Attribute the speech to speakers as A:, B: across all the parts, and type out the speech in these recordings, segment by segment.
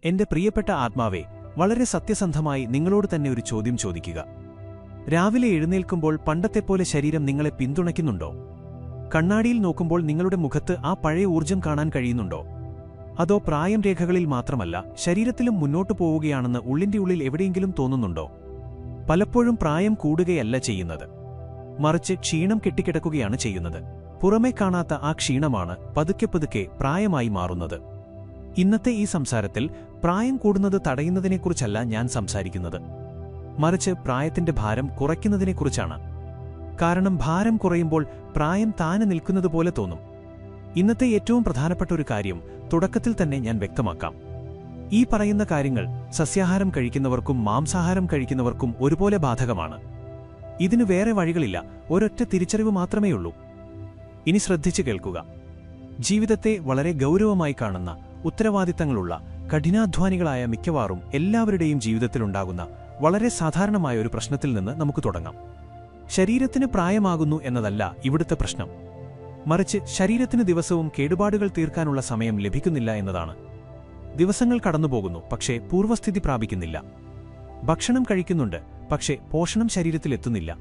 A: എന്റെ പ്രിയപ്പെട്ട ആത്മാവേ, വളരെ സത്യസന്ധമായി നിങ്ങളോട് തന്നെ ഒരു ചോദ്യം ചോദിക്കുക. രാവിലെ എഴുന്നേൽക്കുമ്പോൾ പണ്ടത്തെപ്പോലെ ശരീരം നിങ്ങളെ പിന്തുണയ്ക്കുന്നുണ്ടോ? കണ്ണാടിയിൽ നോക്കുമ്പോൾ നിങ്ങളുടെ മുഖത്ത് ആ പഴയ ഊർജ്ജം കാണാൻ കഴിയുന്നുണ്ടോ? അതോ പ്രായം രേഖകളിൽ മാത്രമല്ല, ശരീരത്തിലും മുന്നോട്ടു പോവുകയാണെന്ന് ഉള്ളിന്റെ ഉള്ളിൽ എവിടെയെങ്കിലും തോന്നുന്നുണ്ടോ? പലപ്പോഴും പ്രായം കൂടുകയല്ല ചെയ്യുന്നത്, മറിച്ച് ക്ഷീണം കെട്ടിക്കിടക്കുകയാണ് ചെയ്യുന്നത്. പുറമേ കാണാത്ത ആ ക്ഷീണമാണ് പതുക്കെ പതുക്കെ പ്രായമായി മാറുന്നത്. ഇന്നത്തെ ഈ സംസാരത്തിൽ പ്രായം കൂടുന്നത് തടയുന്നതിനെക്കുറിച്ചല്ല ഞാൻ സംസാരിക്കുന്നത്, മറിച്ച് പ്രായത്തിന്റെ ഭാരം കുറയ്ക്കുന്നതിനെക്കുറിച്ചാണ്. കാരണം ഭാരം കുറയുമ്പോൾ പ്രായം താനെ നിൽക്കുന്നതുപോലെ തോന്നും. ഇന്നത്തെ ഏറ്റവും പ്രധാനപ്പെട്ട ഒരു കാര്യം തുടക്കത്തിൽ തന്നെ ഞാൻ വ്യക്തമാക്കാം. ഈ പറയുന്ന കാര്യങ്ങൾ സസ്യാഹാരം കഴിക്കുന്നവർക്കും മാംസാഹാരം കഴിക്കുന്നവർക്കും ഒരുപോലെ ബാധകമാണ്. ഇതിനു വേറെ വഴികളില്ല, ഒരൊറ്റ തിരിച്ചറിവ് മാത്രമേയുള്ളൂ. ഇനി ശ്രദ്ധിച്ചു കേൾക്കുക. ജീവിതത്തെ വളരെ ഗൗരവമായി കാണുന്ന, ഉത്തരവാദിത്തങ്ങളുള്ള, കഠിനാധ്വാനികളായ മിക്കവാറും എല്ലാവരുടെയും ജീവിതത്തിലുണ്ടാകുന്ന വളരെ സാധാരണമായ ഒരു പ്രശ്നത്തിൽ നിന്ന് നമുക്ക് തുടങ്ങാം. ശരീരത്തിന് പ്രായമാകുന്നു എന്നതല്ല ഇവിടുത്തെ പ്രശ്നം, മറിച്ച് ശരീരത്തിന് ദിവസവും കേടുപാടുകൾ തീർക്കാനുള്ള സമയം ലഭിക്കുന്നില്ല എന്നതാണ്. ദിവസങ്ങൾ കടന്നുപോകുന്നു, പക്ഷേ പൂർവ്വസ്ഥിതി പ്രാപിക്കുന്നില്ല. ഭക്ഷണം കഴിക്കുന്നുണ്ട്, പക്ഷേ പോഷണം ശരീരത്തിലെത്തുന്നില്ല.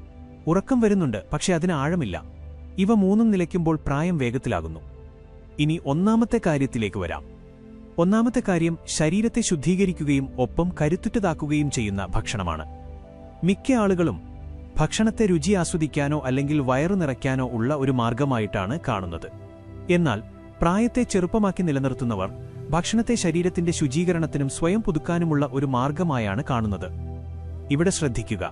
A: ഉറക്കം വരുന്നുണ്ട്, പക്ഷേ അതിന് ആഴമില്ല. ഇവ മൂന്നും നിലയ്ക്കുമ്പോൾ പ്രായം വേഗത്തിലാകുന്നു. ഇനി ഒന്നാമത്തെ കാര്യത്തിലേക്ക് വരാം. ഒന്നാമത്തെ കാര്യം ശരീരത്തെ ശുദ്ധീകരിക്കുകയും ഒപ്പം കരുത്തുറ്റതാക്കുകയും ചെയ്യുന്ന ഭക്ഷണമാണ്. മിക്ക ആളുകളും ഭക്ഷണത്തെ രുചി ആസ്വദിക്കാനോ അല്ലെങ്കിൽ വയറു നിറയ്ക്കാനോ ഉള്ള ഒരു മാർഗമായിട്ടാണ് കാണുന്നത്. എന്നാൽ പ്രായത്തെ ചെറുപ്പമാക്കി നിലനിർത്തുന്നവർ ഭക്ഷണത്തെ ശരീരത്തിന്റെ ശുചീകരണത്തിനും സ്വയം പുതുക്കാനുമുള്ള ഒരു മാർഗമായാണ് കാണുന്നത്. ഇവിടെ ശ്രദ്ധിക്കുക,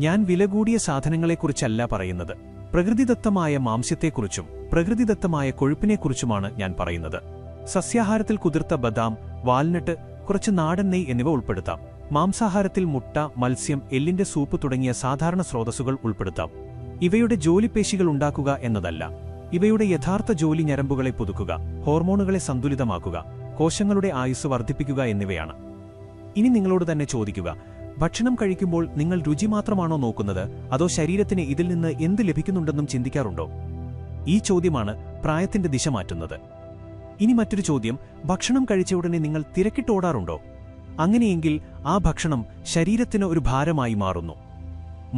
A: ഞാൻ വില കൂടിയ സാധനങ്ങളെക്കുറിച്ചല്ല പറയുന്നത്. പ്രകൃതിദത്തമായ മാംസ്യത്തെക്കുറിച്ചും പ്രകൃതിദത്തമായ കൊഴുപ്പിനെക്കുറിച്ചുമാണ് ഞാൻ പറയുന്നത്. സസ്യാഹാരത്തിൽ കുതിർത്ത ബദാം, വാൽനട്ട്, കുറച്ച് നാടൻ നെയ്യ് എന്നിവ ഉൾപ്പെടുത്താം. മാംസാഹാരത്തിൽ മുട്ട, മത്സ്യം, എല്ലിന്റെ സൂപ്പ് തുടങ്ങിയ സാധാരണ സ്രോതസ്സുകൾ ഉൾപ്പെടുത്താം. ഇവയുടെ ജോലിപേശികൾ ഉണ്ടാക്കുക എന്നതല്ല, ഇവയുടെ യഥാർത്ഥ ജോലി ഞരമ്പുകളെ പുതുക്കുക, ഹോർമോണുകളെ സന്തുലിതമാക്കുക, കോശങ്ങളുടെ ആയുസ് വർദ്ധിപ്പിക്കുക എന്നിവയാണ്. ഇനി നിങ്ങളോട് തന്നെ ചോദിക്കുക, ഭക്ഷണം കഴിക്കുമ്പോൾ നിങ്ങൾ രുചി മാത്രമാണോ നോക്കുന്നത്, അതോ ശരീരത്തിന് ഇതിൽ നിന്ന് എന്ത് ലഭിക്കുന്നുണ്ടെന്നും ചിന്തിക്കാറുണ്ടോ? ഈ ചോദ്യമാണ് പ്രായത്തിന്റെ ദിശ മാറ്റുന്നത്. ഇനി മറ്റൊരു ചോദ്യം, ഭക്ഷണം കഴിച്ച ഉടനെ നിങ്ങൾ തിരക്കിട്ടോടാറുണ്ടോ? അങ്ങനെയെങ്കിൽ ആ ഭക്ഷണം ശരീരത്തിന് ഒരു ഭാരമായി മാറുന്നു,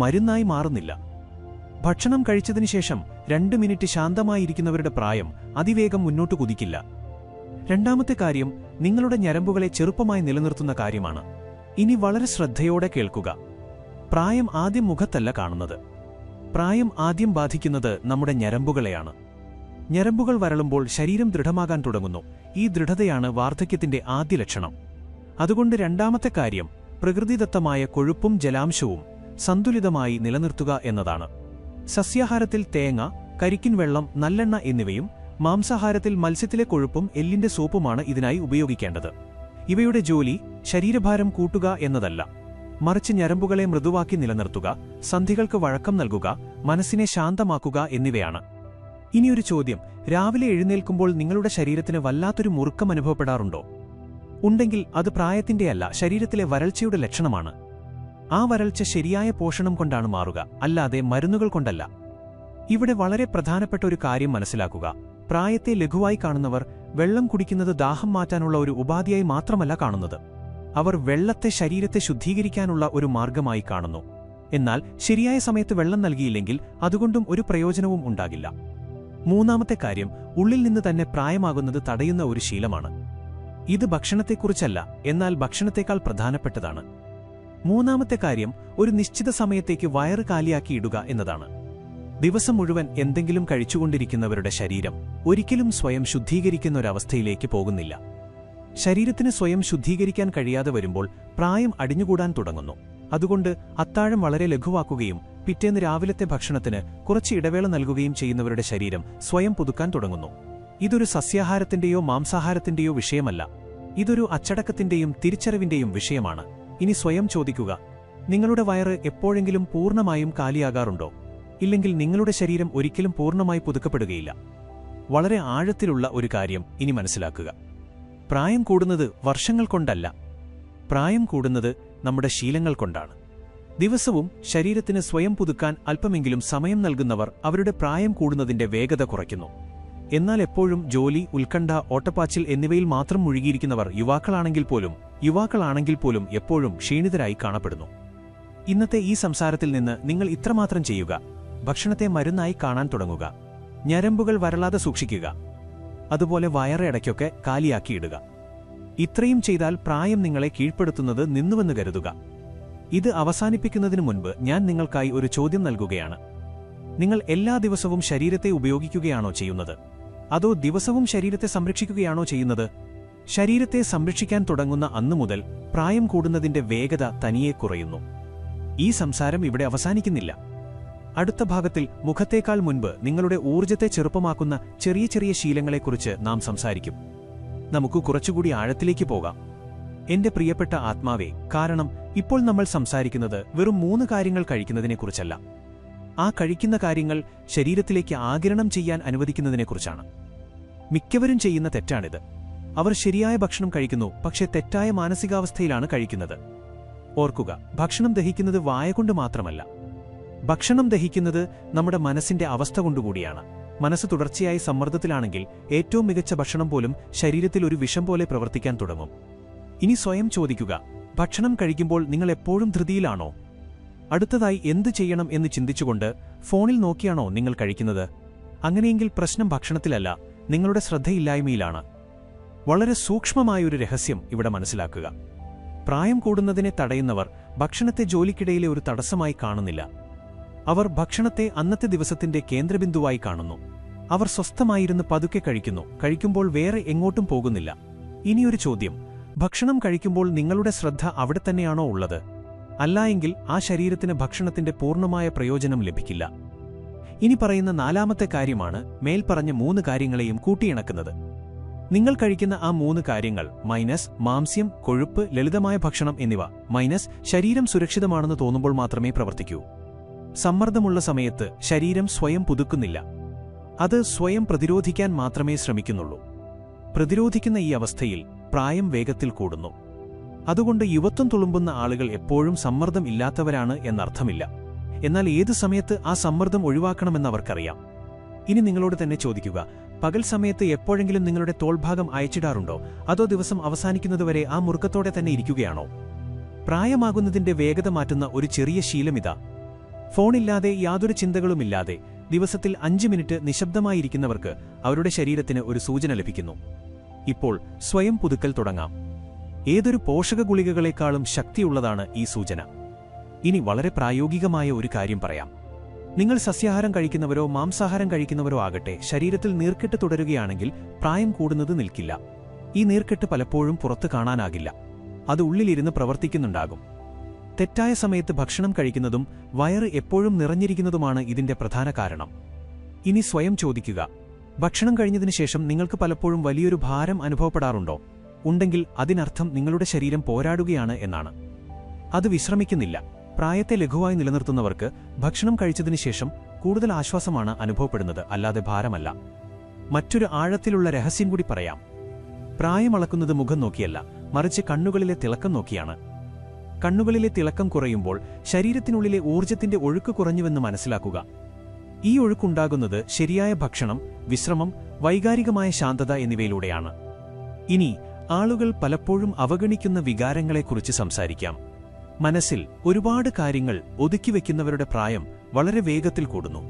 A: മരുന്നായി മാറുന്നില്ല. ഭക്ഷണം കഴിച്ചതിനു ശേഷം 2 മിനിറ്റ് ശാന്തമായിരിക്കുന്നവരുടെ പ്രായം അതിവേഗം മുന്നോട്ട് കുതിക്കില്ല. രണ്ടാമത്തെ കാര്യം നിങ്ങളുടെ ഞരമ്പുകളെ ചെറുപ്പമായി നിലനിർത്തുന്ന കാര്യമാണ്. ഇനി വളരെ ശ്രദ്ധയോടെ കേൾക്കുക. പ്രായം ആദ്യം മുഖത്തല്ല കാണുന്നത്. പ്രായം ആദ്യം ബാധിക്കുന്നത് നമ്മുടെ ഞരമ്പുകളെയാണ്. ഞരമ്പുകൾ വരളുമ്പോൾ ശരീരം ദൃഢമാകാൻ തുടങ്ങുന്നു. ഈ ദൃഢതയാണ് വാർദ്ധക്യത്തിന്റെ ആദ്യ ലക്ഷണം. അതുകൊണ്ട് രണ്ടാമത്തെ കാര്യം പ്രകൃതിദത്തമായ കൊഴുപ്പും ജലാംശവും സന്തുലിതമായി നിലനിർത്തുക എന്നതാണ്. സസ്യാഹാരത്തിൽ തേങ്ങ, കരിക്കിൻ വെള്ളം, നല്ലെണ്ണ എന്നിവയും മാംസാഹാരത്തിൽ മത്സ്യത്തിലെ കൊഴുപ്പും എല്ലിന്റെ സൂപ്പുമാണ് ഇതിനായി ഉപയോഗിക്കേണ്ടത്. ഇവയുടെ ജോലി ശരീരഭാരം കൂട്ടുക എന്നതല്ല, മറിച്ച് ഞരമ്പുകളെ മൃദുവാക്കി നിലനിർത്തുക, സന്ധികൾക്ക് വഴക്കം നൽകുക, മനസ്സിനെ ശാന്തമാക്കുക എന്നിവയാണ്. ഇനിയൊരു ചോദ്യം, രാവിലെ എഴുന്നേൽക്കുമ്പോൾ നിങ്ങളുടെ ശരീരത്തിന് വല്ലാത്തൊരു മുറുക്കം അനുഭവപ്പെടാറുണ്ടോ? ഉണ്ടെങ്കിൽ അത് പ്രായത്തിന്റെയല്ല, ശരീരത്തിലെ വരൾച്ചയുടെ ലക്ഷണമാണ്. ആ വരൾച്ച ശരിയായ പോഷണം കൊണ്ടാണ് മാറുക, അല്ലാതെ മരുന്നുകൾ കൊണ്ടല്ല. ഇവിടെ വളരെ പ്രധാനപ്പെട്ട ഒരു കാര്യം മനസ്സിലാക്കുക. പ്രായത്തെ ലഘുവായി കാണുന്നവർ വെള്ളം കുടിക്കുന്നത് ദാഹം മാറ്റാനുള്ള ഒരു ഉപാധിയായി മാത്രമല്ല കാണുന്നത്. അവർ വെള്ളത്തെ ശരീരത്തെ ശുദ്ധീകരിക്കാനുള്ള ഒരു മാർഗമായി കാണുന്നു. എന്നാൽ ശരിയായ സമയത്ത് വെള്ളം നൽകിയില്ലെങ്കിൽ അതുകൊണ്ടും ഒരു പ്രയോജനവും ഉണ്ടാകില്ല. മൂന്നാമത്തെ കാര്യം ഉള്ളിൽ നിന്ന് തന്നെ പ്രായമാകുന്നത് തടയുന്ന ഒരു ശീലമാണ്. ഇത് ഭക്ഷണത്തെക്കുറിച്ചല്ല, എന്നാൽ ഭക്ഷണത്തേക്കാൾ പ്രധാനപ്പെട്ടതാണ്. മൂന്നാമത്തെ കാര്യം ഒരു നിശ്ചിത സമയത്തേക്ക് വയറ് കാലിയാക്കിയിടുക എന്നതാണ്. ദിവസം മുഴുവൻ എന്തെങ്കിലും കഴിച്ചുകൊണ്ടിരിക്കുന്നവരുടെ ശരീരം ഒരിക്കലും സ്വയം ശുദ്ധീകരിക്കുന്ന ഒരവസ്ഥയിലേക്ക് പോകുന്നില്ല. ശരീരത്തിന് സ്വയം ശുദ്ധീകരിക്കാൻ കഴിയാതെ വരുമ്പോൾ പ്രായം അടിഞ്ഞുകൂടാൻ തുടങ്ങുന്നു. അതുകൊണ്ട് അത്താഴം വളരെ ലഘുവാക്കുകയും പിറ്റേന്ന് രാവിലത്തെ ഭക്ഷണത്തിന് കുറച്ച് ഇടവേള നൽകുകയും ചെയ്യുന്നവരുടെ ശരീരം സ്വയം പുതുക്കാൻ തുടങ്ങുന്നു. ഇതൊരു സസ്യാഹാരത്തിന്റെയോ മാംസാഹാരത്തിന്റെയോ വിഷയമല്ല, ഇതൊരു അച്ചടക്കത്തിന്റെയും തിരിച്ചറിവിന്റെയും വിഷയമാണ്. ഇനി സ്വയം ചോദിക്കുക, നിങ്ങളുടെ വയറ് എപ്പോഴെങ്കിലും പൂർണ്ണമായും കാലിയാകാറുണ്ടോ? ഇല്ലെങ്കിൽ നിങ്ങളുടെ ശരീരം ഒരിക്കലും പൂർണ്ണമായി പുതുക്കപ്പെടുകയില്ല. വളരെ ആഴത്തിലുള്ള ഒരു കാര്യം ഇനി മനസ്സിലാക്കുക. പ്രായം കൂടുന്നത് വർഷങ്ങൾ കൊണ്ടല്ല, പ്രായം കൂടുന്നത് നമ്മുടെ ശീലങ്ങൾ കൊണ്ടാണ്. ദിവസവും ശരീരത്തിന് സ്വയം പുതുക്കാൻ അല്പമെങ്കിലും സമയം നൽകുന്നവർ അവരുടെ പ്രായം കൂടുന്നതിന്റെ വേഗത കുറയ്ക്കുന്നു. എന്നാൽ എപ്പോഴും ജോലി, ഉത്കണ്ഠ, ഓട്ടപ്പാച്ചിൽ എന്നിവയിൽ മാത്രം മുഴുകിയിരിക്കുന്നവർ യുവാക്കളാണെങ്കിൽ പോലും എപ്പോഴും ക്ഷീണിതരായി കാണപ്പെടുന്നു. ഇന്നത്തെ ഈ സംസാരത്തിൽ നിന്ന് നിങ്ങൾ ഇത്രമാത്രം ചെയ്യുക: ഭക്ഷണത്തെ മരുന്നായി കാണാൻ തുടങ്ങുക, ഞരമ്പുകൾ വരളാതെ സൂക്ഷിക്കുക, അതുപോലെ വയറ് ഇടയ്ക്കൊക്കെ കാലിയാക്കിയിടുക. ഇത്രയും ചെയ്താൽ പ്രായം നിങ്ങളെ കീഴ്പ്പെടുത്തുന്നത് നിന്നുവെന്ന് കരുതുക. ഇത് അവസാനിപ്പിക്കുന്നതിനു മുൻപ് ഞാൻ നിങ്ങൾക്കായി ഒരു ചോദ്യം നൽകുകയാണ്. നിങ്ങൾ എല്ലാ ദിവസവും ശരീരത്തെ ഉപയോഗിക്കുകയാണോ ചെയ്യുന്നത്, അതോ ദിവസവും ശരീരത്തെ സംരക്ഷിക്കുകയാണോ ചെയ്യുന്നത്? ശരീരത്തെ സംരക്ഷിക്കാൻ തുടങ്ങുന്ന അന്നുമുതൽ പ്രായം കൂടുന്നതിന്റെ വേഗത തനിയെ കുറയുന്നു. ഈ സംസാരം ഇവിടെ അവസാനിക്കുന്നില്ല. അടുത്ത ഭാഗത്തിൽ മുഖത്തേക്കാൾ മുൻപ് നിങ്ങളുടെ ഊർജ്ജത്തെ ചെറുപ്പമാക്കുന്ന ചെറിയ ചെറിയ ശീലങ്ങളെക്കുറിച്ച് നാം സംസാരിക്കും. നമുക്ക് കുറച്ചുകൂടി ആഴത്തിലേക്ക് പോകാം, എന്റെ പ്രിയപ്പെട്ട ആത്മാവേ. കാരണം ഇപ്പോൾ നമ്മൾ സംസാരിക്കുന്നത് വെറും 3 കാര്യങ്ങൾ കഴിക്കുന്നതിനെക്കുറിച്ചല്ല. ആ കഴിക്കുന്ന കാര്യങ്ങൾ ശരീരത്തിലേക്ക് ആഗിരണം ചെയ്യാൻ അനുവദിക്കുന്നതിനെക്കുറിച്ചാണ്. മിക്കവരും ചെയ്യുന്ന തെറ്റാണിത്. അവർ ശരിയായ ഭക്ഷണം കഴിക്കുന്നു, പക്ഷേ തെറ്റായ മാനസികാവസ്ഥയിലാണ് കഴിക്കുന്നത്. ഓർക്കുക, ഭക്ഷണം ദഹിക്കുന്നത് വായകൊണ്ട് മാത്രമല്ല. ഭക്ഷണം ദഹിക്കുന്നത് നമ്മുടെ മനസ്സിന്റെ അവസ്ഥ കൊണ്ടുകൂടിയാണ്. മനസ്സ് തുടർച്ചയായി സമ്മർദ്ദത്തിലാണെങ്കിൽ ഏറ്റവും മികച്ച ഭക്ഷണം പോലും ശരീരത്തിൽ ഒരു വിഷം പോലെ പ്രവർത്തിക്കാൻ തുടങ്ങും. ഇനി സ്വയം ചോദിക്കുക, ഭക്ഷണം കഴിക്കുമ്പോൾ നിങ്ങൾ എപ്പോഴും ധൃതിയിലാണോ? അടുത്തതായി എന്തു ചെയ്യണം എന്ന് ചിന്തിച്ചുകൊണ്ട് ഫോണിൽ നോക്കിയാണോ നിങ്ങൾ കഴിക്കുന്നത്? അങ്ങനെയെങ്കിൽ പ്രശ്നം ഭക്ഷണത്തിലല്ല, നിങ്ങളുടെ ശ്രദ്ധയില്ലായ്മയിലാണ്. വളരെ സൂക്ഷ്മമായൊരു രഹസ്യം ഇവിടെ മനസ്സിലാക്കുക. പ്രായം കൂടുന്നതിനെ തടയുന്നവർ ഭക്ഷണത്തെ ജോലിക്കിടയിലെ ഒരു തടസ്സമായി കാണുന്നില്ല. അവർ ഭക്ഷണത്തെ അന്നത്തെ ദിവസത്തിന്റെ കേന്ദ്രബിന്ദുവായി കാണുന്നു. അവർ സ്വസ്ഥമായിരുന്ന് പതുക്കെ കഴിക്കുമ്പോൾ വേറെ എങ്ങോട്ടും പോകുന്നില്ല. ഇനിയൊരു ചോദ്യം: ഭക്ഷണം കഴിക്കുമ്പോൾ നിങ്ങളുടെ ശ്രദ്ധ അവിടെ തന്നെയാണോ ഉള്ളത്? അല്ലായെങ്കിൽ ആ ശരീരത്തിന് ഭക്ഷണത്തിന്റെ പൂർണ്ണമായ പ്രയോജനം ലഭിക്കില്ല. ഇനി പറയുന്ന 4ാമത്തെ കാര്യമാണ് മേൽപ്പറഞ്ഞ 3 കാര്യങ്ങളെയും കൂട്ടിയിണക്കുന്നത്. നിങ്ങൾ കഴിക്കുന്ന ആ 3 കാര്യങ്ങൾ മാംസ്യം, കൊഴുപ്പ്, ലളിതമായ ഭക്ഷണം എന്നിവ ശരീരം സുരക്ഷിതമാണെന്ന് തോന്നുമ്പോൾ മാത്രമേ പ്രവർത്തിക്കൂ. സമ്മർദ്ദമുള്ള സമയത്ത് ശരീരം സ്വയം പുതുക്കുന്നില്ല, അത് സ്വയം പ്രതിരോധിക്കാൻ മാത്രമേ ശ്രമിക്കുന്നുള്ളൂ. പ്രതിരോധിക്കുന്ന ഈ അവസ്ഥയിൽ പ്രായം വേഗത്തിൽ കൂടുന്നു. അതുകൊണ്ട് യുവത്വം തുളുമ്പുന്ന ആളുകൾ എപ്പോഴും സമ്മർദ്ദം ഇല്ലാത്തവരാണ് എന്നർത്ഥമില്ല. എന്നാൽ ഏതു സമയത്ത് ആ സമ്മർദ്ദം ഒഴിവാക്കണമെന്നവർക്കറിയാം. ഇനി നിങ്ങളോട് തന്നെ ചോദിക്കുക, പകൽ സമയത്ത് എപ്പോഴെങ്കിലും നിങ്ങളുടെ തോൾഭാഗം അയച്ചിടാറുണ്ടോ, അതോ ദിവസം അവസാനിക്കുന്നതുവരെ ആ മുറുക്കത്തോടെ തന്നെ ഇരിക്കുകയാണോ? പ്രായമാകുന്നതിന്റെ വേഗത മാറ്റുന്ന ഒരു ചെറിയ ശീലമിതാ: ഫോണില്ലാതെ, യാതൊരു ചിന്തകളുമില്ലാതെ ദിവസത്തിൽ 5 മിനിറ്റ് നിശബ്ദമായിരിക്കുന്നവർക്ക് അവരുടെ ശരീരത്തിന് ഒരു സൂചന ലഭിക്കുന്നു. ഇപ്പോൾ സ്വയം പുതുക്കൽ തുടങ്ങാം. ഏതൊരു പോഷക ഗുളികകളെക്കാളും ശക്തിയുള്ളതാണ് ഈ സൂചന. ഇനി വളരെ പ്രായോഗികമായ ഒരു കാര്യം പറയാം. നിങ്ങൾ സസ്യാഹാരം കഴിക്കുന്നവരോ മാംസാഹാരം കഴിക്കുന്നവരോ ആകട്ടെ, ശരീരത്തിൽ നീർക്കെട്ട് തുടരുകയാണെങ്കിൽ പ്രായം കൂടുന്നത് നിൽക്കില്ല. ഈ നീർക്കെട്ട് പലപ്പോഴും പുറത്ത് കാണാനാകില്ല, അത് ഉള്ളിലിരുന്ന് പ്രവർത്തിക്കുന്നുണ്ടാകും. തെറ്റായ സമയത്ത് ഭക്ഷണം കഴിക്കുന്നതും വയറ് എപ്പോഴും നിറഞ്ഞിരിക്കുന്നതുമാണ് ഇതിന്റെ പ്രധാന കാരണം. ഇനി സ്വയം ചോദിക്കുക, ഭക്ഷണം കഴിഞ്ഞതിനു ശേഷം നിങ്ങൾക്ക് പലപ്പോഴും വലിയൊരു ഭാരം അനുഭവപ്പെടാറുണ്ടോ? ഉണ്ടെങ്കിൽ അതിനർത്ഥം നിങ്ങളുടെ ശരീരം പോരാടുകയാണ് എന്നാണ്. അത് വിശ്രമിക്കുന്നില്ല. പ്രായത്തെ ലഘുവായി നിലനിർത്തുന്നവർക്ക് ഭക്ഷണം കഴിച്ചതിനു ശേഷം കൂടുതൽ ആശ്വാസമാണ് അനുഭവപ്പെടുന്നത്, അല്ലാതെ ഭാരമല്ല. മറ്റൊരു ആഴത്തിലുള്ള രഹസ്യം കൂടി പറയാം. പ്രായമളക്കുന്നത് മുഖം നോക്കിയല്ല, മറിച്ച് കണ്ണുകളിലെ തിളക്കം നോക്കിയാണ്. കണ്ണുകളിലെ തിളക്കം കുറയുമ്പോൾ ശരീരത്തിനുള്ളിലെ ഊർജ്ജത്തിന്റെ ഒഴുക്ക് കുറഞ്ഞുവെന്ന് മനസ്സിലാക്കുക. ഈ ഒഴുക്കുണ്ടാകുന്നത് ശരിയായ ഭക്ഷണം, വിശ്രമം, വൈകാരികമായ ശാന്തത എന്നിവയിലൂടെയാണ്. ഇനി ആളുകൾ പലപ്പോഴും അവഗണിക്കുന്ന വികാരങ്ങളെക്കുറിച്ച് സംസാരിക്കാം. മനസ്സിൽ ഒരുപാട് കാര്യങ്ങൾ ഒതുക്കിവെക്കുന്നവരുടെ പ്രായം വളരെ വേഗത്തിൽ കൂടുന്നു.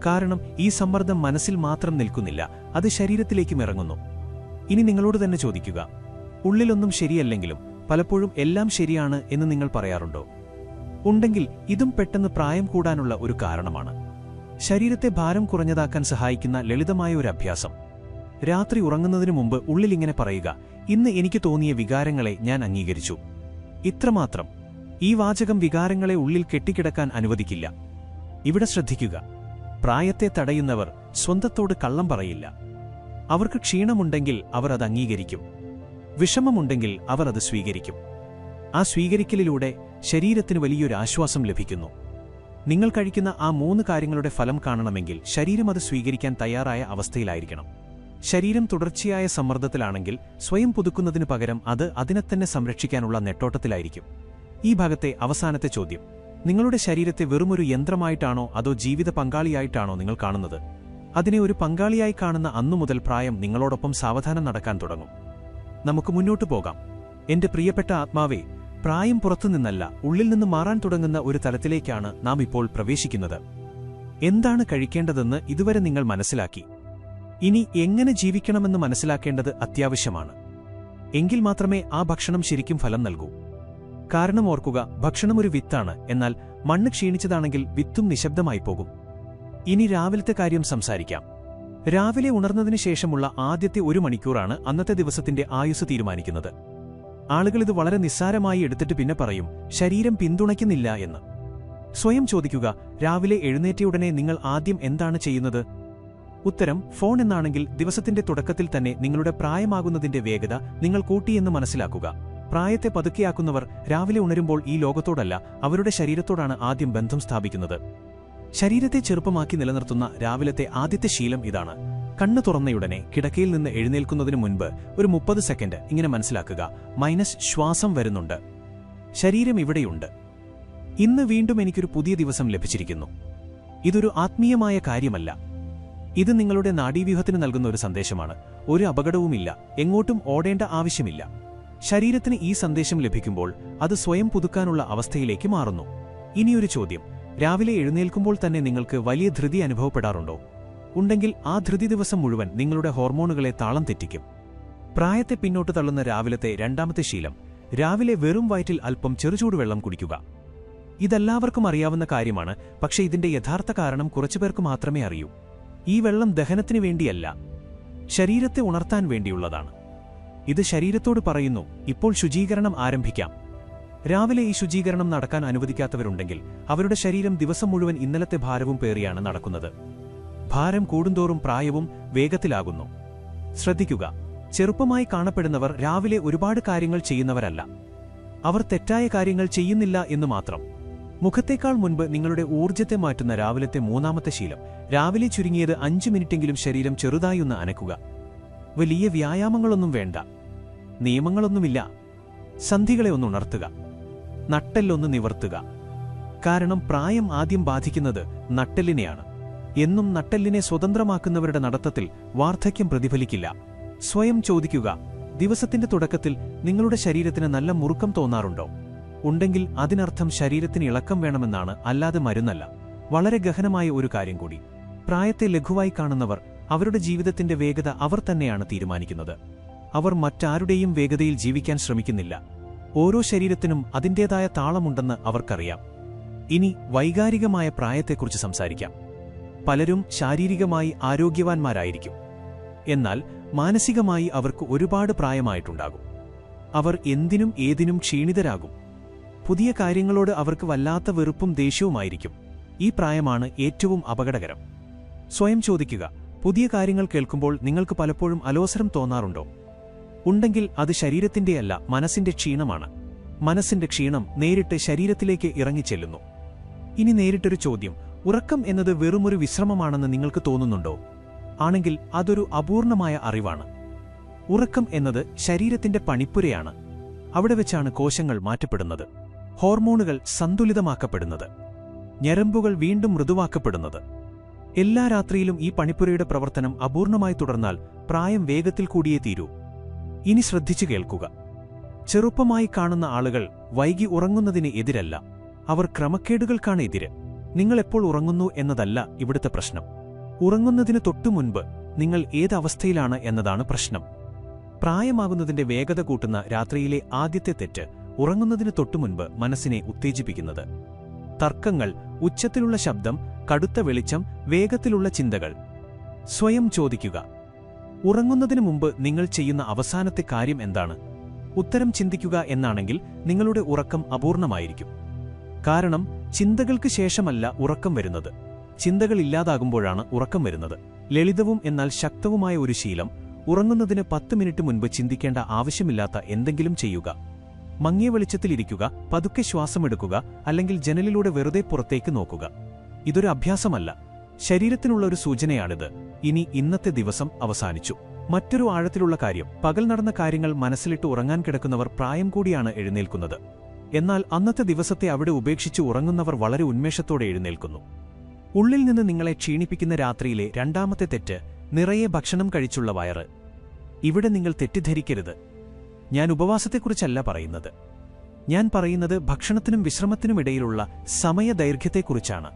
A: കാരണം ഈ സമ്മർദ്ദം മനസ്സിൽ മാത്രം നിൽക്കുന്നില്ല, അത് ശരീരത്തിലേക്കും ഇറങ്ങുന്നു. ഇനി നിങ്ങളോട് തന്നെ ചോദിക്കുക, ഉള്ളിലൊന്നും ശരിയല്ലെങ്കിലും പലപ്പോഴും എല്ലാം ശരിയാണ് എന്ന് നിങ്ങൾ പറയാറുണ്ടോ? ഉണ്ടെങ്കിൽ ഇതും പെട്ടെന്ന് പ്രായം കൂടാനുള്ള ഒരു കാരണമാണ്. ശരീരത്തെ ഭാരം കുറഞ്ഞതാക്കാൻ സഹായിക്കുന്ന ലളിതമായ ഒരു അഭ്യാസം. രാത്രി ഉറങ്ങുന്നതിനു മുമ്പ് ഉള്ളിലിങ്ങനെ പറയുക: ഇന്ന് എനിക്ക് തോന്നിയ വികാരങ്ങളെ ഞാൻ അംഗീകരിച്ചു. ഇത്രമാത്രം. ഈ വാചകം വികാരങ്ങളെ ഉള്ളിൽ കെട്ടിക്കിടക്കാൻ അനുവദിക്കില്ല. ഇവിടെ ശ്രദ്ധിക്കുക, പ്രായത്തെ തടയുന്നവർ സ്വന്തത്തോട് കള്ളം പറയില്ല. അവർക്ക് ക്ഷീണമുണ്ടെങ്കിൽ അവർ അത് അംഗീകരിക്കും. വിഷമമുണ്ടെങ്കിൽ അവർ അത് സ്വീകരിക്കും. ആ സ്വീകരിക്കലിലൂടെ ശരീരത്തിന് വലിയൊരു ആശ്വാസം ലഭിക്കുന്നു. നിങ്ങൾ കഴിക്കുന്ന ആ 3 കാര്യങ്ങളുടെ ഫലം കാണണമെങ്കിൽ ശരീരം അത് സ്വീകരിക്കാൻ തയ്യാറായ അവസ്ഥയിലായിരിക്കണം. ശരീരം തുടർച്ചയായ സമ്മർദ്ദത്തിലാണെങ്കിൽ സ്വയം പുതുക്കുന്നതിനു പകരം അത് അതിനെത്തന്നെ സംരക്ഷിക്കാനുള്ള നെട്ടോട്ടത്തിലായിരിക്കും. ഈ ഭാഗത്തെ അവസാനത്തെ ചോദ്യം: നിങ്ങളുടെ ശരീരത്തെ വെറുമൊരു യന്ത്രമായിട്ടാണോ അതോ ജീവിത പങ്കാളിയായിട്ടാണോ നിങ്ങൾ കാണുന്നത്? അതിനെ ഒരു പങ്കാളിയായി കാണുന്ന അന്നുമുതൽ പ്രായം നിങ്ങളോടൊപ്പം സാവധാനം നടക്കാൻ തുടങ്ങും. നമുക്ക് മുന്നോട്ടു പോകാം. എന്റെ പ്രിയപ്പെട്ട ആത്മാവേ, പ്രായം പുറത്തുനിന്നല്ല, ഉള്ളിൽ നിന്ന് മാറാൻ തുടങ്ങുന്ന ഒരു തലത്തിലേക്കാണ് നാം ഇപ്പോൾ പ്രവേശിക്കുന്നത്. എന്താണ് കഴിക്കേണ്ടതെന്ന് ഇതുവരെ നിങ്ങൾ മനസ്സിലാക്കി. ഇനി എങ്ങനെ ജീവിക്കണമെന്ന് മനസ്സിലാക്കേണ്ടത് അത്യാവശ്യമാണ്. എങ്കിൽ മാത്രമേ ആ ഭക്ഷണം ശരിക്കും ഫലം നൽകൂ. കാരണം ഓർക്കുക, ഭക്ഷണം ഒരു വിത്താണ്. എന്നാൽ മണ്ണ് ക്ഷീണിച്ചതാണെങ്കിൽ വിത്തും നിശബ്ദമായി പോകും. ഇനി രാവിലത്തെ കാര്യം സംസാരിക്കാം. രാവിലെ ഉണർന്നതിനു ശേഷമുള്ള ആദ്യത്തെ 1 മണിക്കൂറാണ് അന്നത്തെ ദിവസത്തിന്റെ ആയുസ് തീരുമാനിക്കുന്നത്. ആളുകളിത് വളരെ നിസ്സാരമായി എടുത്തിട്ട് പിന്നെ പറയും, ശരീരം പിന്തുണയ്ക്കുന്നില്ല എന്ന്. സ്വയം ചോദിക്കുക, രാവിലെ എഴുന്നേറ്റയുടനെ നിങ്ങൾ ആദ്യം എന്താണ് ചെയ്യുന്നത്? ഉത്തരം ഫോൺ എന്നാണെങ്കിൽ ദിവസത്തിന്റെ തുടക്കത്തിൽ തന്നെ നിങ്ങളുടെ പ്രായമാകുന്നതിന്റെ വേഗത നിങ്ങൾ കൂട്ടിയെന്ന് മനസ്സിലാക്കുക. പ്രായത്തെ പതുക്കെയാക്കുന്നവർ രാവിലെ ഉണരുമ്പോൾ ഈ ലോകത്തോടല്ല, അവരുടെ ശരീരത്തോടാണ് ആദ്യം ബന്ധം സ്ഥാപിക്കുന്നത്. ശരീരത്തെ ചെറുപ്പമാക്കി നിലനിർത്തുന്ന രാവിലത്തെ ആദ്യത്തെ ശീലം ഇതാണ്. കണ്ണു തുറന്നയുടനെ കിടക്കയിൽ നിന്ന് എഴുന്നേൽക്കുന്നതിനു മുൻപ് ഒരു 30 സെക്കൻഡ് ഇങ്ങനെ മനസ്സിലാക്കുക, ശ്വാസം വരുന്നുണ്ട്, ശരീരം ഇവിടെയുണ്ട്, ഇന്ന് വീണ്ടും എനിക്കൊരു പുതിയ ദിവസം ലഭിച്ചിരിക്കുന്നു. ഇതൊരു ആത്മീയമായ കാര്യമല്ല. ഇത് നിങ്ങളുടെ നാഡീവ്യൂഹത്തിന് നൽകുന്ന ഒരു സന്ദേശമാണ്. ഒരു അപകടവുമില്ല, എങ്ങോട്ടും ഓടേണ്ട ആവശ്യമില്ല. ശരീരത്തിന് ഈ സന്ദേശം ലഭിക്കുമ്പോൾ അത് സ്വയം പുതുക്കാനുള്ള അവസ്ഥയിലേക്ക് മാറുന്നു. ഇനിയൊരു ചോദ്യം, രാവിലെ എഴുന്നേൽക്കുമ്പോൾ തന്നെ നിങ്ങൾക്ക് വലിയ ധൃതി അനുഭവപ്പെടാറുണ്ടോ? ഉണ്ടെങ്കിൽ ആ ധൃതി ദിവസം മുഴുവൻ നിങ്ങളുടെ ഹോർമോണുകളെ താളം തെറ്റിക്കും. പ്രായത്തെ പിന്നോട്ട് തള്ളുന്ന രാവിലത്തെ രണ്ടാമത്തെ ശീലം, രാവിലെ വെറും വയറ്റിൽ അല്പം ചെറുചൂടുവെള്ളം കുടിക്കുക. ഇതെല്ലാവർക്കും അറിയാവുന്ന കാര്യമാണ്, പക്ഷേ ഇതിന്റെ യഥാർത്ഥ കാരണം കുറച്ചുപേർക്ക് മാത്രമേ അറിയൂ. ഈ വെള്ളം ദഹനത്തിനു വേണ്ടിയല്ല, ശരീരത്തെ ഉണർത്താൻ വേണ്ടിയുള്ളതാണ്. ഇത് ശരീരത്തോട് പറയുന്നു, ഇപ്പോൾ ശുചീകരണം ആരംഭിക്കാം. രാവിലെ ഈ ശുചീകരണം നടക്കാൻ അനുവദിക്കാത്തവരുണ്ടെങ്കിൽ അവരുടെ ശരീരം ദിവസം മുഴുവൻ ഇന്നലത്തെ ഭാരവും പേറിയാണ് നടക്കുന്നത്. ഭാരം കൂടുന്തോറും പ്രായവും വേഗത്തിലാകുന്നു. ശ്രദ്ധിക്കുക, ചെറുപ്പമായി കാണപ്പെടുന്നവർ രാവിലെ ഒരുപാട് കാര്യങ്ങൾ ചെയ്യുന്നവരല്ല. അവർ തെറ്റായ കാര്യങ്ങൾ ചെയ്യുന്നില്ല എന്നു മാത്രം. മുഖത്തേക്കാൾ മുൻപ് നിങ്ങളുടെ ഊർജ്ജത്തെ മാറ്റുന്ന രാവിലത്തെ മൂന്നാമത്തെ ശീലം, രാവിലെ ചുരുങ്ങിയത് 5 മിനിറ്റെങ്കിലും ശരീരം ചെറുതായൊന്ന് അനക്കുക. വലിയ വ്യായാമങ്ങളൊന്നും വേണ്ട, നിയമങ്ങളൊന്നുമില്ല. സന്ധികളെ ഒന്ന് ഉണർത്തുക, നട്ടെല്ലൊന്ന് നിവർത്തുക. കാരണം പ്രായം ആദ്യം ബാധിക്കുന്നത് നട്ടെല്ലിനെയാണ്. എന്നും നട്ടെല്ലിനെ സ്വതന്ത്രമാക്കുന്നവരുടെ നടത്തത്തിൽ വാർദ്ധക്യം പ്രതിഫലിക്കില്ല. സ്വയം ചോദിക്കുക, ദിവസത്തിന്റെ തുടക്കത്തിൽ നിങ്ങളുടെ ശരീരത്തിന് നല്ല മുറുക്കം തോന്നാറുണ്ടോ? ഉണ്ടെങ്കിൽ അതിനർത്ഥം ശരീരത്തിന് ഇളക്കം വേണമെന്നാണ്, അല്ലാതെ മരുന്നല്ല. വളരെ ഗഹനമായ ഒരു കാര്യം കൂടി, പ്രായത്തെ ലഘുവായി കാണുന്നവർ അവരുടെ ജീവിതത്തിന്റെ വേഗത അവർ തന്നെയാണ് തീരുമാനിക്കുന്നത്. അവർ മറ്റാരുടെയും വേഗതയിൽ ജീവിക്കാൻ ശ്രമിക്കുന്നില്ല. ഓരോ ശരീരത്തിനും അതിൻ്റേതായ താളമുണ്ടെന്ന് അവർക്കറിയാം. ഇനി വൈകാരികമായ പ്രായത്തെക്കുറിച്ച് സംസാരിക്കാം. പലരും ശാരീരികമായി ആരോഗ്യവാന്മാരായിരിക്കും, എന്നാൽ മാനസികമായി അവർക്ക് ഒരുപാട് പ്രായമായിട്ടുണ്ടാകും. അവർ എന്തിനും ഏതിനും ക്ഷീണിതരാകും. പുതിയ കാര്യങ്ങളോട് അവർക്ക് വല്ലാത്ത വെറുപ്പും ദേഷ്യവുമായിരിക്കും. ഈ പ്രായമാണ് ഏറ്റവും അപകടകരം. സ്വയം ചോദിക്കുക, പുതിയ കാര്യങ്ങൾ കേൾക്കുമ്പോൾ നിങ്ങൾക്ക് പലപ്പോഴും അലോസരം തോന്നാറുണ്ടോ? ഉണ്ടെങ്കിൽ അത് ശരീരത്തിന്റെയല്ല, മനസ്സിന്റെ ക്ഷീണമാണ്. മനസ്സിന്റെ ക്ഷീണം നേരിട്ട് ശരീരത്തിലേക്ക് ഇറങ്ങിച്ചെല്ലുന്നു. ഇനി നേരിട്ടൊരു ചോദ്യം, ഉറക്കം എന്നത് വെറുമൊരു വിശ്രമമാണെന്ന് നിങ്ങൾക്ക് തോന്നുന്നുണ്ടോ? ആണെങ്കിൽ അതൊരു അപൂർണമായ അറിവാണ്. ഉറക്കം എന്നത് ശരീരത്തിന്റെ പണിപ്പുരയാണ്. അവിടെ വെച്ചാണ് കോശങ്ങൾ മാറ്റപ്പെടുന്നത്, ഹോർമോണുകൾ സന്തുലിതമാക്കപ്പെടുന്നത്, ഞരമ്പുകൾ വീണ്ടും മൃദുവാക്കപ്പെടുന്നത്. എല്ലാ രാത്രിയിലും ഈ പണിപ്പുരയുടെ പ്രവർത്തനം അപൂർണമായി തുടർന്നാൽ പ്രായം വേഗത്തിൽ കൂടിയേ തീരൂ. ഇനി ശ്രദ്ധിച്ചു കേൾക്കുക. ചെറുപ്പമായി കാണുന്ന ആളുകൾ വൈകി ഉറങ്ങുന്നതിന് എതിരല്ല, അവർ ക്രമക്കേടുകൾക്കാണ് എതിര്. നിങ്ങൾ എപ്പോൾ ഉറങ്ങുന്നു എന്നതല്ല ഇവിടുത്തെ പ്രശ്നം. ഉറങ്ങുന്നതിന് തൊട്ടുമുൻപ് നിങ്ങൾ ഏതവസ്ഥയിലാണ് എന്നതാണ് പ്രശ്നം. പ്രായമാകുന്നതിന്റെ വേഗത കൂട്ടുന്ന രാത്രിയിലെ ആദ്യത്തെ തെറ്റ്, ഉറങ്ങുന്നതിന് തൊട്ടുമുൻപ് മനസ്സിനെ ഉത്തേജിപ്പിക്കുന്നത്. തർക്കങ്ങൾ, ഉച്ചത്തിലുള്ള ശബ്ദം, കടുത്ത വെളിച്ചം, വേഗത്തിലുള്ള ചിന്തകൾ. സ്വയം ചോദിക്കുക, ഉറങ്ങുന്നതിനു മുമ്പ് നിങ്ങൾ ചെയ്യുന്ന അവസാനത്തെ കാര്യം എന്താണ്? ഉത്തരം ചിന്തിക്കുക എന്നാണെങ്കിൽ നിങ്ങളുടെ ഉറക്കം അപൂർണമായിരിക്കും. കാരണം ചിന്തകൾക്ക് ശേഷമല്ല ഉറക്കം വരുന്നത്, ചിന്തകൾ ഇല്ലാതാകുമ്പോഴാണ് ഉറക്കം വരുന്നത്. ലളിതവും എന്നാൽ ശക്തവുമായ ഒരു ശീലം, ഉറങ്ങുന്നതിന് 10 മിനിറ്റ് മുൻപ് ചിന്തിക്കേണ്ട ആവശ്യമില്ലാത്ത എന്തെങ്കിലും ചെയ്യുക. മങ്ങിയ വെളിച്ചത്തിലിരിക്കുക, പതുക്കെ ശ്വാസമെടുക്കുക, അല്ലെങ്കിൽ ജനലിലൂടെ വെറുതെ പുറത്തേക്ക് നോക്കുക. ഇതൊരു അഭ്യാസമല്ല, ശരീരത്തിനുള്ള ഒരു സൂചനയാണിത്. ഇനി ഇന്നത്തെ ദിവസം അവസാനിച്ചു. മറ്റൊരു ആഴത്തിലുള്ള കാര്യം, പകൽ നടന്ന കാര്യങ്ങൾ മനസ്സിലിട്ട് ഉറങ്ങാൻ കിടക്കുന്നവർ പ്രായം കൂടിയാണ് എഴുന്നേൽക്കുന്നത്. എന്നാൽ അന്നത്തെ ദിവസത്തെ അവിടെ ഉപേക്ഷിച്ച് ഉറങ്ങുന്നവർ വളരെ ഉന്മേഷത്തോടെ എഴുന്നേൽക്കുന്നു. ഉള്ളിൽ നിന്ന് നിങ്ങളെ ക്ഷീണിപ്പിക്കുന്ന രാത്രിയിലെ രണ്ടാമത്തെ തെറ്റ് നിറയെ ഭക്ഷണം കഴിച്ചുള്ള വയറ്. ഇവിടെ നിങ്ങൾ തെറ്റിദ്ധരിക്കരുത്. ഞാൻ ഉപവാസത്തെക്കുറിച്ചല്ല പറയുന്നത്. ഞാൻ പറയുന്നത് ഭക്ഷണത്തിനും വിശ്രമത്തിനുമിടയിലുള്ള സമയദൈർഘ്യത്തെക്കുറിച്ചാണ്.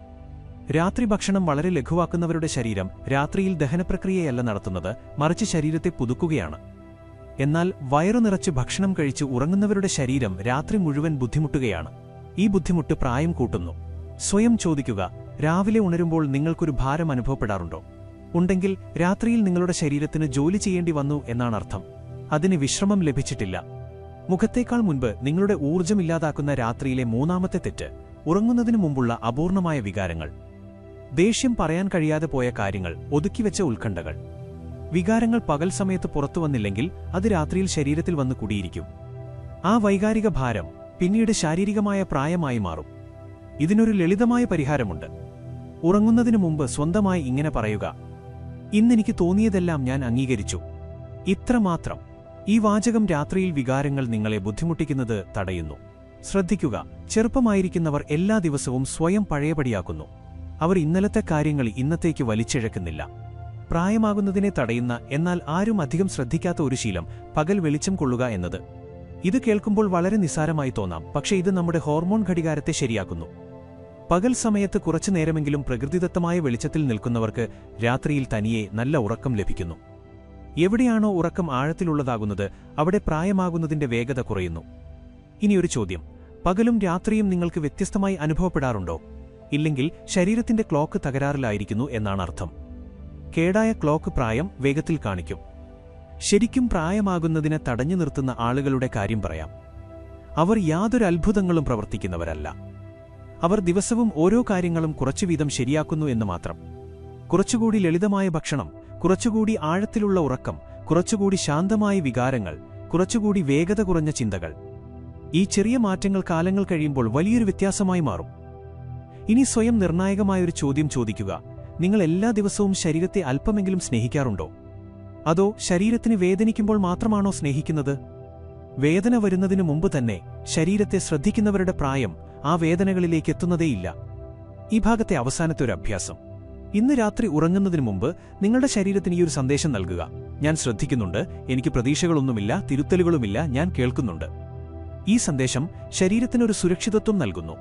A: രാത്രി ഭക്ഷണം വളരെ ലഘുവാക്കുന്നവരുടെ ശരീരം രാത്രിയിൽ ദഹനപ്രക്രിയയല്ല നടത്തുന്നത്, മറിച്ച് ശരീരത്തെ പുതുക്കുകയാണ്. എന്നാൽ വയറു നിറച്ച് ഭക്ഷണം കഴിച്ച് ഉറങ്ങുന്നവരുടെ ശരീരം രാത്രി മുഴുവൻ ബുദ്ധിമുട്ടുകയാണ്. ഈ ബുദ്ധിമുട്ട് പ്രായം കൂട്ടുന്നു. സ്വയം ചോദിക്കുക, രാവിലെ ഉണരുമ്പോൾ നിങ്ങൾക്കൊരു ഭാരം അനുഭവപ്പെടാറുണ്ടോ? ഉണ്ടെങ്കിൽ രാത്രിയിൽ നിങ്ങളുടെ ശരീരത്തിന് ജോലി ചെയ്യേണ്ടി വന്നു എന്നാണർത്ഥം. അതിന് വിശ്രമം ലഭിച്ചിട്ടില്ല. മുഖത്തേക്കാൾ മുൻപ് നിങ്ങളുടെ ഊർജ്ജമില്ലാതാക്കുന്ന രാത്രിയിലെ മൂന്നാമത്തെ തെറ്റ് ഉറങ്ങുന്നതിനു മുമ്പുള്ള അപൂർണമായ വികാരങ്ങൾ. ദേഷ്യം, പറയാൻ കഴിയാതെ പോയ കാര്യങ്ങൾ, ഒതുക്കിവെച്ച ഉത്കണ്ഠകൾ. വികാരങ്ങൾ പകൽ സമയത്ത് പുറത്തു വന്നില്ലെങ്കിൽ അത് രാത്രിയിൽ ശരീരത്തിൽ വന്ന് കുടിയിരിക്കും. ആ വൈകാരിക ഭാരം പിന്നീട് ശാരീരികമായ പ്രായമായി മാറും. ഇതിനൊരു ലളിതമായ പരിഹാരമുണ്ട്. ഉറങ്ങുന്നതിനു മുമ്പ് സ്വന്തമായി ഇങ്ങനെ പറയുക: ഇന്നെനിക്ക് തോന്നിയതെല്ലാം ഞാൻ അംഗീകരിച്ചു. ഇത്രമാത്രം. ഈ വാചകം രാത്രിയിൽ വികാരങ്ങൾ നിങ്ങളെ ബുദ്ധിമുട്ടിക്കുന്നത് തടയുന്നു. ശ്രദ്ധിക്കുക, ചെറുപ്പമായിരിക്കുന്നവർ എല്ലാ ദിവസവും സ്വയം പഴയപടിയാക്കുന്നു. അവർ ഇന്നലത്തെ കാര്യങ്ങൾ ഇന്നത്തേക്ക് വലിച്ചിഴക്കുന്നില്ല. പ്രായമാകുന്നതിനെ തടയുന്ന, എന്നാൽ ആരും അധികം ശ്രദ്ധിക്കാത്ത ഒരു ശീലം പകൽ വെളിച്ചം കൊള്ളുക എന്നത്. ഇത് കേൾക്കുമ്പോൾ വളരെ നിസ്സാരമായി തോന്നാം, പക്ഷേ ഇത് നമ്മുടെ ഹോർമോൺ ഘടികാരത്തെ ശരിയാക്കുന്നു. പകൽ സമയത്ത് കുറച്ചു നേരമെങ്കിലും പ്രകൃതിദത്തമായ വെളിച്ചത്തിൽ നിൽക്കുന്നവർക്ക് രാത്രിയിൽ തനിയെ നല്ല ഉറക്കം ലഭിക്കുന്നു. എവിടെയാണോ ഉറക്കം ആഴത്തിലുള്ളതാകുന്നത് അവിടെ പ്രായമാകുന്നതിന്റെ വേഗത കുറയുന്നു. ഇനിയൊരു ചോദ്യം: പകലും രാത്രിയും നിങ്ങൾക്ക് വ്യത്യസ്തമായി അനുഭവപ്പെടാറുണ്ടോ? ഇല്ലെങ്കിൽ ശരീരത്തിന്റെ ക്ലോക്ക് തകരാറിലായിരിക്കുന്നു എന്നാണ് അർത്ഥം. കേടായ ക്ലോക്ക് പ്രായം വേഗത്തിൽ കാണിക്കും. ശരിക്കും പ്രായമാകുന്നതിനെ തടഞ്ഞു നിർത്തുന്ന ആളുകളുടെ കാര്യം പറയാം. അവർ യാതൊരു അത്ഭുതങ്ങളും പ്രവർത്തിക്കുന്നവരല്ല. അവർ ദിവസവും ഓരോ കാര്യങ്ങളും കുറച്ചുവീതം ശരിയാക്കുന്നു എന്ന് മാത്രം. കുറച്ചുകൂടി ലളിതമായ ഭക്ഷണം, കുറച്ചുകൂടി ആഴത്തിലുള്ള ഉറക്കം, കുറച്ചുകൂടി ശാന്തമായ വികാരങ്ങൾ, കുറച്ചുകൂടി വേഗത കുറഞ്ഞ ചിന്തകൾ. ഈ ചെറിയ മാറ്റങ്ങൾ കാലങ്ങൾ കഴിയുമ്പോൾ വലിയൊരു വ്യത്യാസമായി മാറും. ഇനി സ്വയം നിർണായകമായൊരു ചോദ്യം ചോദിക്കുക: നിങ്ങൾ എല്ലാ ദിവസവും ശരീരത്തെ അല്പമെങ്കിലും സ്നേഹിക്കാറുണ്ടോ? അതോ ശരീരത്തിന് വേദനിക്കുമ്പോൾ മാത്രമാണോ സ്നേഹിക്കുന്നത്? വേദന വരുന്നതിനു മുമ്പ് തന്നെ ശരീരത്തെ ശ്രദ്ധിക്കുന്നവരുടെ പ്രായം ആ വേദനകളിലേക്ക് എത്തുന്നതേയില്ല. ഈ ഭാഗത്തെ അവസാനത്തെ ഒരു അഭ്യാസം: ഇന്ന് രാത്രി ഉറങ്ങുന്നതിനു മുമ്പ് നിങ്ങളുടെ ശരീരത്തിന് ഈ ഒരു സന്ദേശം നൽകുക: ഞാൻ ശ്രദ്ധിക്കുന്നുണ്ട്, എനിക്ക് പ്രതീക്ഷകളൊന്നുമില്ല, തിരുത്തലുകളുമില്ല, ഞാൻ കേൾക്കുന്നുണ്ട്. ഈ സന്ദേശം ശരീരത്തിനൊരു സുരക്ഷിതത്വം നൽകുന്നു.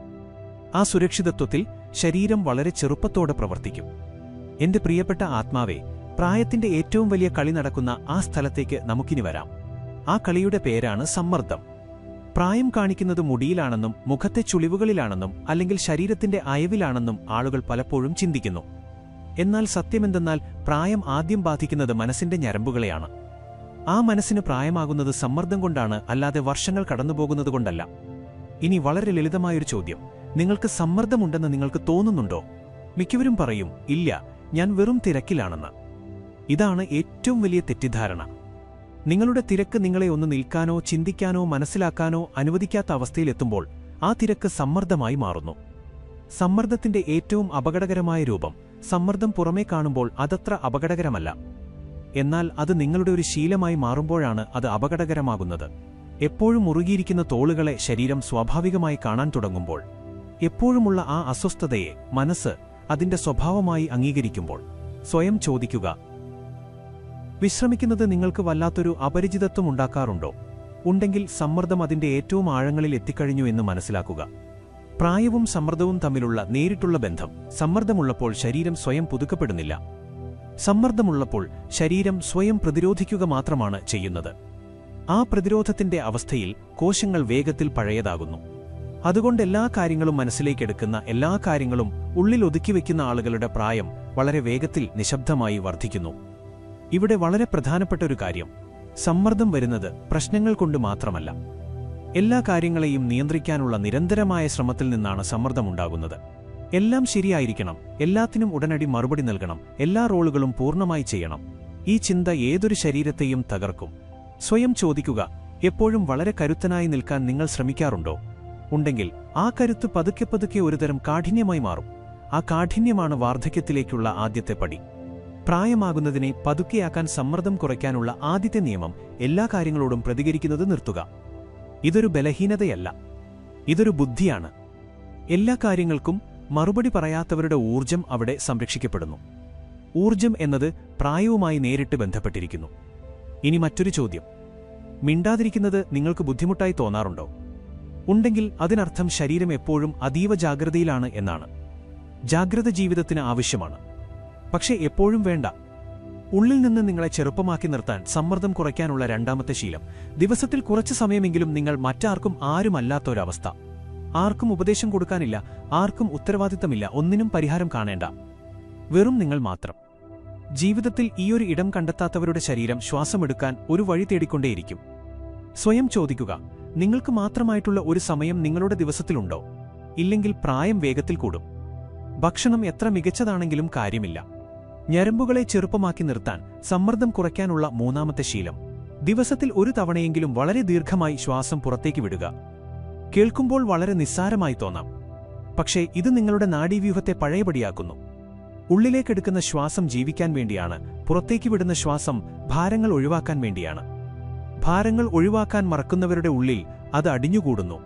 A: ആ സുരക്ഷിതത്വത്തിൽ ശരീരം വളരെ ചെറുപ്പത്തോടെ പ്രവർത്തിക്കും. എന്റെ പ്രിയപ്പെട്ട ആത്മാവേ, പ്രായത്തിന്റെ ഏറ്റവും വലിയ കളി നടക്കുന്ന ആ സ്ഥലത്തേക്ക് നമുക്കിനി വരാം. ആ കളിയുടെ പേരാണ് സമ്മർദ്ദം. പ്രായം കാണിക്കുന്നത് മുടിയിലാണെന്നും മുഖത്തെ ചുളിവുകളിലാണെന്നും അല്ലെങ്കിൽ ശരീരത്തിന്റെ അയവിലാണെന്നും ആളുകൾ പലപ്പോഴും ചിന്തിക്കുന്നു. എന്നാൽ സത്യമെന്തെന്നാൽ പ്രായം ആദ്യം ബാധിക്കുന്നത് മനസ്സിന്റെ ഞരമ്പുകളെയാണ്. ആ മനസ്സിന് പ്രായമാകുന്നത് സമ്മർദ്ദം കൊണ്ടാണ്, അല്ലാതെ വർഷങ്ങൾ കടന്നുപോകുന്നതുകൊണ്ടല്ല. ഇനി വളരെ ലളിതമായൊരു ചോദ്യം: നിങ്ങൾക്ക് സമ്മർദ്ദമുണ്ടെന്ന് നിങ്ങൾക്ക് തോന്നുന്നുണ്ടോ? മിക്കവരും പറയും, ഇല്ല, ഞാൻ വെറും തിരക്കിലാണെന്ന്. ഇതാണ് ഏറ്റവും വലിയ തെറ്റിദ്ധാരണ. നിങ്ങളുടെ തിരക്ക് നിങ്ങളെ ഒന്ന് നിൽക്കാനോ ചിന്തിക്കാനോ മനസ്സിലാക്കാനോ അനുവദിക്കാത്ത അവസ്ഥയിലെത്തുമ്പോൾ ആ തിരക്ക് സമ്മർദ്ദമായി മാറുന്നു. സമ്മർദ്ദത്തിന്റെ ഏറ്റവും അപകടകരമായ രൂപം: സമ്മർദ്ദം പുറമേ കാണുമ്പോൾ അതത്ര അപകടകരമല്ല. എന്നാൽ അത് നിങ്ങളുടെ ഒരു ശീലമായി മാറുമ്പോഴാണ് അത് അപകടകരമാകുന്നത്. എപ്പോഴും മുറുകിയിരിക്കുന്ന തോളുകളെ ശരീരം സ്വാഭാവികമായി കാണാൻ തുടങ്ങുമ്പോൾ, എപ്പോഴുമുള്ള ആ അസ്വസ്ഥതയെ മനസ്സ് അതിന്റെ സ്വഭാവമായി അംഗീകരിക്കുമ്പോൾ, സ്വയം ചോദിക്കുക: വിശ്രമിക്കുന്നത് നിങ്ങൾക്ക് വല്ലാത്തൊരു അപരിചിതത്വം ഉണ്ടാക്കാറുണ്ടോ? ഉണ്ടെങ്കിൽ സമ്മർദ്ദം അതിന്റെ ഏറ്റവും ആഴങ്ങളിൽ എത്തിക്കഴിഞ്ഞു എന്ന് മനസ്സിലാക്കുക. പ്രായവും സമ്മർദ്ദവും തമ്മിലുള്ള നേരിട്ടുള്ള ബന്ധം: സമ്മർദ്ദമുള്ളപ്പോൾ ശരീരം സ്വയം പുതുക്കപ്പെടുന്നില്ല. സമ്മർദ്ദമുള്ളപ്പോൾ ശരീരം സ്വയം പ്രതിരോധിക്കുക മാത്രമാണ് ചെയ്യുന്നത്. ആ പ്രതിരോധത്തിന്റെ അവസ്ഥയിൽ കോശങ്ങൾ വേഗത്തിൽ പഴയതാകുന്നു. അതുകൊണ്ട് എല്ലാ കാര്യങ്ങളും മനസ്സിലേക്കെടുക്കുന്ന, എല്ലാ കാര്യങ്ങളും ഉള്ളിൽ ഒതുക്കിവെക്കുന്ന ആളുകളുടെ പ്രായം വളരെ വേഗത്തിൽ നിശബ്ദമായി വർദ്ധിക്കുന്നു. ഇവിടെ വളരെ പ്രധാനപ്പെട്ട ഒരു കാര്യം: സമ്മർദ്ദം വരുന്നത് പ്രശ്നങ്ങൾ കൊണ്ട് മാത്രമല്ല. എല്ലാ കാര്യങ്ങളെയും നിയന്ത്രിക്കാനുള്ള നിരന്തരമായ ശ്രമത്തിൽ നിന്നാണ് സമ്മർദ്ദമുണ്ടാകുന്നത്. എല്ലാം ശരിയായിരിക്കണം, എല്ലാത്തിനും ഉടനടി മറുപടി നൽകണം, എല്ലാ റോളുകളും പൂർണ്ണമായി ചെയ്യണം. ഈ ചിന്ത ഏതൊരു ശരീരത്തെയും തകർക്കും. സ്വയം ചോദിക്കുക: എപ്പോഴും വളരെ കരുത്തനായി നിൽക്കാൻ നിങ്ങൾ ശ്രമിക്കാറുണ്ടോ? ഉണ്ടെങ്കിൽ ആ കരുത്ത് പതുക്കെ പതുക്കെ ഒരുതരം കാഠിന്യമായി മാറും. ആ കാഠിന്യമാണ് വാർദ്ധക്യത്തിലേക്കുള്ള ആദ്യത്തെ പടി. പ്രായമാകുന്നതിനെ പതുക്കെയാക്കാൻ സമ്മർദ്ദം കുറയ്ക്കാനുള്ള ആദ്യത്തെ നിയമം: എല്ലാ കാര്യങ്ങളോടും പ്രതികരിക്കുന്നത് നിർത്തുക. ഇതൊരു ബലഹീനതയല്ല, ഇതൊരു ബുദ്ധിയാണ്. എല്ലാ കാര്യങ്ങൾക്കും മറുപടി പറയാത്തവരുടെ ഊർജ്ജം അവിടെ സംരക്ഷിക്കപ്പെടുന്നു. ഊർജ്ജം എന്നത് പ്രായവുമായി നേരിട്ട് ബന്ധപ്പെട്ടിരിക്കുന്നു. ഇനി മറ്റൊരു ചോദ്യം. മിണ്ടാതിരിക്കുന്നത് നിങ്ങൾക്ക് ബുദ്ധിമുട്ടായി തോന്നാറുണ്ടോ? ഉണ്ടെങ്കിൽ അതിനർത്ഥം ശരീരം എപ്പോഴും അതീവ ജാഗ്രതയിലാണ് എന്നാണ്. ജാഗ്രത ജീവിതത്തിന് ആവശ്യമാണ്. പക്ഷേ എപ്പോഴും വേണ്ട. ഉള്ളിൽ നിന്ന് നിങ്ങളെ ചെറുപ്പമാക്കി നിർത്താൻ സമ്മർദ്ദം കുറയ്ക്കാനുള്ള രണ്ടാമത്തെ ശീലം, ദിവസത്തിൽ കുറച്ച് സമയമെങ്കിലും നിങ്ങൾ മറ്റാർക്കും ആരുമല്ലാത്തൊരവസ്ഥ. ആർക്കും ഉപദേശം കൊടുക്കാനില്ല, ആർക്കും ഉത്തരവാദിത്തമില്ല, ഒന്നിനും പരിഹാരം കാണേണ്ട, വെറും നിങ്ങൾ മാത്രം. ജീവിതത്തിൽ ഈയൊരു ഇടം കണ്ടെത്താത്തവരുടെ ശരീരം ശ്വാസമെടുക്കാൻ ഒരു വഴി തേടിക്കൊണ്ടേയിരിക്കും. സ്വയം ചോദിക്കുക, നിങ്ങൾക്ക് മാത്രമായിട്ടുള്ള ഒരു സമയം നിങ്ങളുടെ ദിവസത്തിലുണ്ടോ? ഇല്ലെങ്കിൽ പ്രായം വേഗത്തിൽ കൂടും. ഭക്ഷണം എത്ര മികച്ചതാണെങ്കിലും കാര്യമില്ല. ഞരമ്പുകളെ ചെറുപ്പമാക്കി നിർത്താൻ സമ്മർദ്ദം കുറയ്ക്കാനുള്ള മൂന്നാമത്തെ ശീലം, ദിവസത്തിൽ ഒരു തവണയെങ്കിലും വളരെ ദീർഘമായി ശ്വാസം പുറത്തേക്ക് വിടുക. കേൾക്കുമ്പോൾ വളരെ നിസ്സാരമായി തോന്നാം, പക്ഷേ ഇത് നിങ്ങളുടെ നാഡീവ്യൂഹത്തെ പഴയപടിയാക്കുന്നു. ഉള്ളിലേക്കെടുക്കുന്ന ശ്വാസം ജീവിക്കാൻ വേണ്ടിയാണ്, പുറത്തേക്ക് വിടുന്ന ശ്വാസം ഭാരങ്ങൾ ഒഴിവാക്കാൻ വേണ്ടിയാണ്. ഭാരങ്ങൾ ഒഴിവാക്കാൻ മറക്കുന്നവരുടെ ഉള്ളിൽ അത് അടിഞ്ഞുകൂടുന്നു.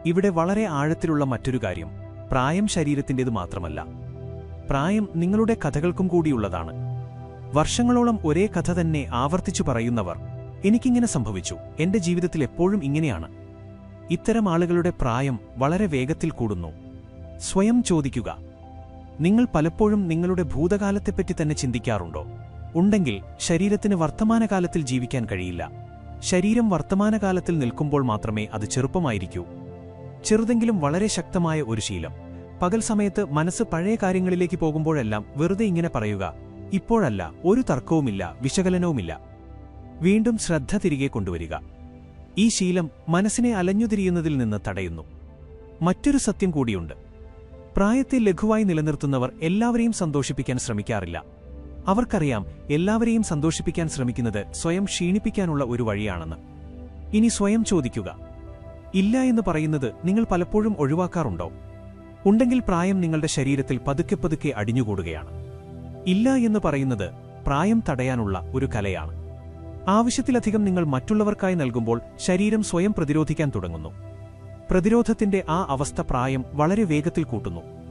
A: ഇവിടെ വളരെ ആഴത്തിലുള്ള മറ്റൊരു കാര്യം, പ്രായം ശരീരത്തിൻ്റേത് മാത്രമല്ല. പ്രായം നിങ്ങളുടെ കഥകൾക്കും കൂടിയുള്ളതാണ്. വർഷങ്ങളോളം ഒരേ കഥ തന്നെ ആവർത്തിച്ചു പറയുന്നവർ, എനിക്കിങ്ങനെ സംഭവിച്ചു, എന്റെ ജീവിതത്തിൽ എപ്പോഴും ഇങ്ങനെയാണ്. ഇത്തരം ആളുകളുടെ പ്രായം വളരെ വേഗത്തിൽ കൂടുന്നു. സ്വയം ചോദിക്കുക, നിങ്ങൾ പലപ്പോഴും നിങ്ങളുടെ ഭൂതകാലത്തെപ്പറ്റി തന്നെ ചിന്തിക്കാറുണ്ടോ? ഉണ്ടെങ്കിൽ ശരീരത്തിന് വർത്തമാനകാലത്തിൽ ജീവിക്കാൻ കഴിയില്ല. ശരീരം വർത്തമാനകാലത്തിൽ നിൽക്കുമ്പോൾ മാത്രമേ അത് ചെറുപ്പമായിരിക്കൂ. ചെറുതെങ്കിലും വളരെ ശക്തമായ ഒരു ശീലം. പകൽ സമയത്ത് മനസ്സ് പഴയ കാര്യങ്ങളിലേക്ക് പോകുമ്പോഴെല്ലാം വെറുതെ ഇങ്ങനെ പറയുക, ഇപ്പോഴല്ല, ഒരു തർക്കവുമില്ല, വിശകലനവുമില്ല. വീണ്ടും ശ്രദ്ധ തിരികെ കൊണ്ടുവരിക. ഈ ശീലം മനസ്സിനെ അലഞ്ഞുതിരിയുന്നതിൽ നിന്ന് തടയുന്നു. മറ്റൊരു സത്യം കൂടിയുണ്ട്. പ്രായത്തെ ലഘുവായി നിലനിർത്തുന്നവർ എല്ലാവരെയും സന്തോഷിപ്പിക്കാൻ ശ്രമിക്കാറില്ല. അവർക്കറിയാം, എല്ലാവരെയും സന്തോഷിപ്പിക്കാൻ ശ്രമിക്കുന്നത് സ്വയം ക്ഷീണിപ്പിക്കാനുള്ള ഒരു വഴിയാണെന്ന്. ഇനി സ്വയം ചോദിക്കുക, ഇല്ല എന്ന് പറയുന്നത് നിങ്ങൾ പലപ്പോഴും ഒഴിവാക്കാറുണ്ടോ? ഉണ്ടെങ്കിൽ പ്രായം നിങ്ങളുടെ ശരീരത്തിൽ പതുക്കെ പതുക്കെ അടിഞ്ഞുകൂടുകയാണ്. ഇല്ല എന്ന് പറയുന്നത് പ്രായം തടയാനുള്ള ഒരു കലയാണ്. ആവശ്യത്തിലധികം നിങ്ങൾ മറ്റുള്ളവർക്കായി നൽകുമ്പോൾ ശരീരം സ്വയം പ്രതിരോധിക്കാൻ തുടങ്ങുന്നു. പ്രതിരോധത്തിന്റെ ആ അവസ്ഥ പ്രായം വളരെ വേഗത്തിൽ കൂട്ടുന്നു.